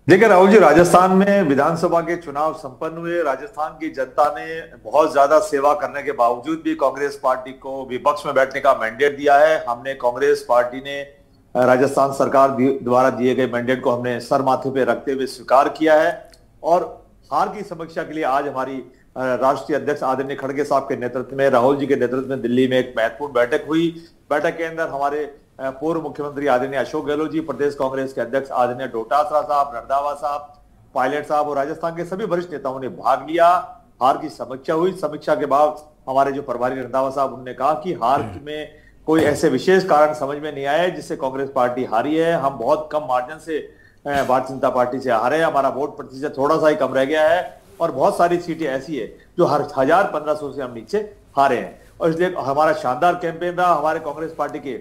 देखिए राहुल जी, राजस्थान में विधानसभा के चुनाव संपन्न हुए। राजस्थान की जनता ने बहुत ज्यादा सेवा करने के बावजूद भी कांग्रेस पार्टी को विपक्ष में बैठने का मैंडेट दिया है। हमने कांग्रेस पार्टी ने राजस्थान सरकार द्वारा दिए गए मैंडेट को हमने सर माथे पे रखते हुए स्वीकार किया है। और हार की समीक्षा के लिए आज हमारी राष्ट्रीय अध्यक्ष आदरणीय खड़गे साहब के नेतृत्व में, राहुल जी के नेतृत्व में दिल्ली में एक महत्वपूर्ण बैठक हुई। बैठक के अंदर हमारे पूर्व मुख्यमंत्री आदरणीय अशोक गहलोत जी, प्रदेश कांग्रेस के अध्यक्ष आदरणीय डोटासरा साहब, रंधावा साहब, पायलट साहब और राजस्थान के सभी वरिष्ठ नेताओं ने भाग लिया। हार की समीक्षा हुई। समीक्षा के बाद हमारे जो प्रभारी रंधावा साहब, उन्होंने कहा कि हार में कोई ऐसे विशेष कारण समझ में नहीं आए जिससे कांग्रेस पार्टी हारी है। हम बहुत कम मार्जिन से भारतीय जनता पार्टी से हारे। हमारा वोट प्रतिशत थोड़ा सा ही कम रह गया है और बहुत सारी सीटें ऐसी है जो हर 1000-1500 से हम नीचे हारे हैं। और इसलिए हमारा शानदार कैंपेन रहा। हमारे कांग्रेस पार्टी के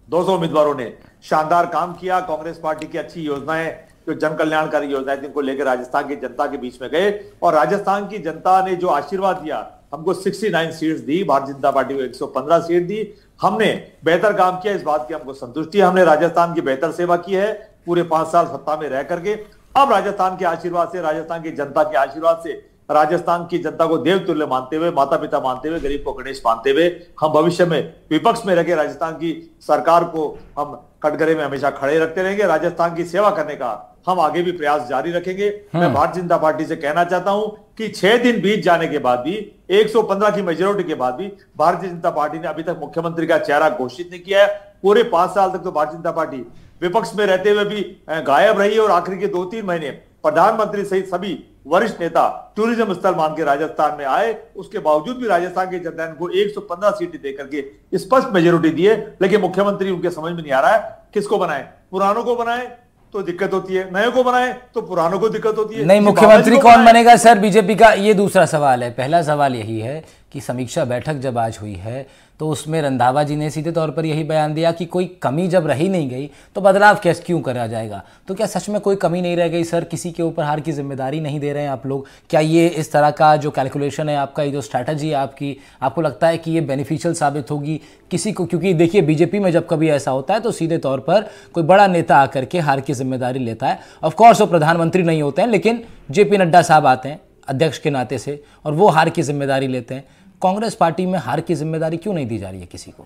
200 उम्मीदवारों ने शानदार काम किया। कांग्रेस पार्टी की अच्छी योजनाएं, जो जन कल्याणकारी योजनाएं थी, उनको लेकर राजस्थान की जनता के बीच में गए और राजस्थान की जनता ने जो आशीर्वाद दिया, हमको 69 सीट्स दी, भारतीय जनता पार्टी को 115 सीट दी। हमने बेहतर काम किया, इस बात की हमको संतुष्टि है। हमने राजस्थान की बेहतर सेवा की है पूरे 5 साल सत्ता में रह करके। अब राजस्थान के आशीर्वाद से, राजस्थान की जनता के आशीर्वाद से, राजस्थान की जनता को देवतुल्य मानते हुए, माता पिता मानते हुए, गरीब को गणेश मानते हुए, हम भविष्य में विपक्ष में रखे राजस्थान की सरकार को हम कटघरे में हमेशा खड़े रखते रहेंगे। राजस्थान की सेवा करने का हम आगे भी प्रयास जारी रखेंगे। मैं भारतीय जनता पार्टी से कहना चाहता हूं कि 6 दिन बीत जाने के बाद भी, 115 की मेजोरिटी के बाद भी भारतीय जनता पार्टी ने अभी तक मुख्यमंत्री का चेहरा घोषित नहीं किया है। पूरे 5 साल तक तो भारतीय जनता पार्टी विपक्ष में रहते हुए भी गायब रही और आखिरी के 2-3 महीने प्रधानमंत्री सहित सभी वरिष्ठ नेता टूरिज्म स्थल मान के राजस्थान में आए। उसके बावजूद भी राजस्थान की जनता ने उनको 115 सीटें देकर के स्पष्ट मेजोरिटी दी है। लेकिन मुख्यमंत्री उनके समझ में नहीं आ रहा है किसको बनाए। पुरानों को बनाए तो दिक्कत होती है, नए को बनाए तो पुरानों को दिक्कत होती है। नहीं, मुख्यमंत्री कौन बनेगा सर बीजेपी का, ये दूसरा सवाल है। पहला सवाल यही है कि समीक्षा बैठक जब आज हुई है तो उसमें रंधावा जी ने सीधे तौर पर यही बयान दिया कि कोई कमी जब रही नहीं गई तो बदलाव कैसे क्यों करा जाएगा। तो क्या सच में कोई कमी नहीं रह गई सर? किसी के ऊपर हार की जिम्मेदारी नहीं दे रहे हैं आप लोग? क्या ये इस तरह का जो कैलकुलेशन है आपका, ये जो स्ट्रैटेजी है आपकी, आपको लगता है कि ये बेनिफिशियल साबित होगी किसी को? क्योंकि देखिए, बीजेपी में जब कभी ऐसा होता है तो सीधे तौर पर कोई बड़ा नेता आकर के हार की जिम्मेदारी लेता है। ऑफकोर्स वो प्रधानमंत्री नहीं होते हैं, लेकिन जेपी नड्डा साहब आते हैं अध्यक्ष के नाते से और वो हार की जिम्मेदारी लेते हैं। कांग्रेस पार्टी में हार की जिम्मेदारी क्यों नहीं दी जा रही है किसी को?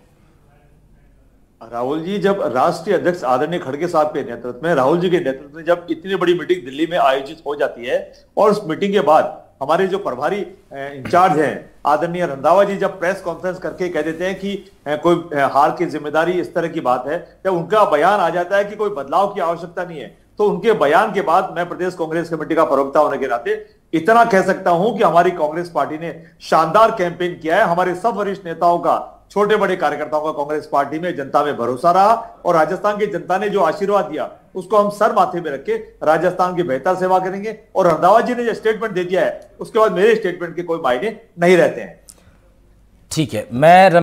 राहुल जी, जब राष्ट्रीय अध्यक्ष आदरणीय खड़गे साहब के नेतृत्व में, राहुल जी के नेतृत्व में जब इतनी बड़ी मीटिंग दिल्ली में आयोजित हो जाती है और उस मीटिंग के बाद हमारे जो प्रभारी इंचार्ज हैं आदरणीय रंधावा जी जब प्रेस कॉन्फ्रेंस करके कह देते हैं कि कोई हार की जिम्मेदारी, इस तरह की बात है, जब उनका बयान आ जाता है कि कोई बदलाव की आवश्यकता नहीं है, तो उनके बयान के बाद मैं प्रदेश कांग्रेस कमेटी का प्रवक्ता होने के नाते इतना कह सकता हूं कि हमारी कांग्रेस पार्टी ने शानदार कैंपेन किया है। हमारे सब वरिष्ठ नेताओं का, छोटे बड़े कार्यकर्ताओं का कांग्रेस पार्टी में, जनता में भरोसा रहा और राजस्थान की जनता ने जो आशीर्वाद दिया उसको हम सर माथे में रख के राजस्थान की बेहतर सेवा करेंगे। और रंधावा जी ने जो स्टेटमेंट दे दिया है उसके बाद मेरे स्टेटमेंट के कोई मायने नहीं रहते हैं। ठीक है, मैं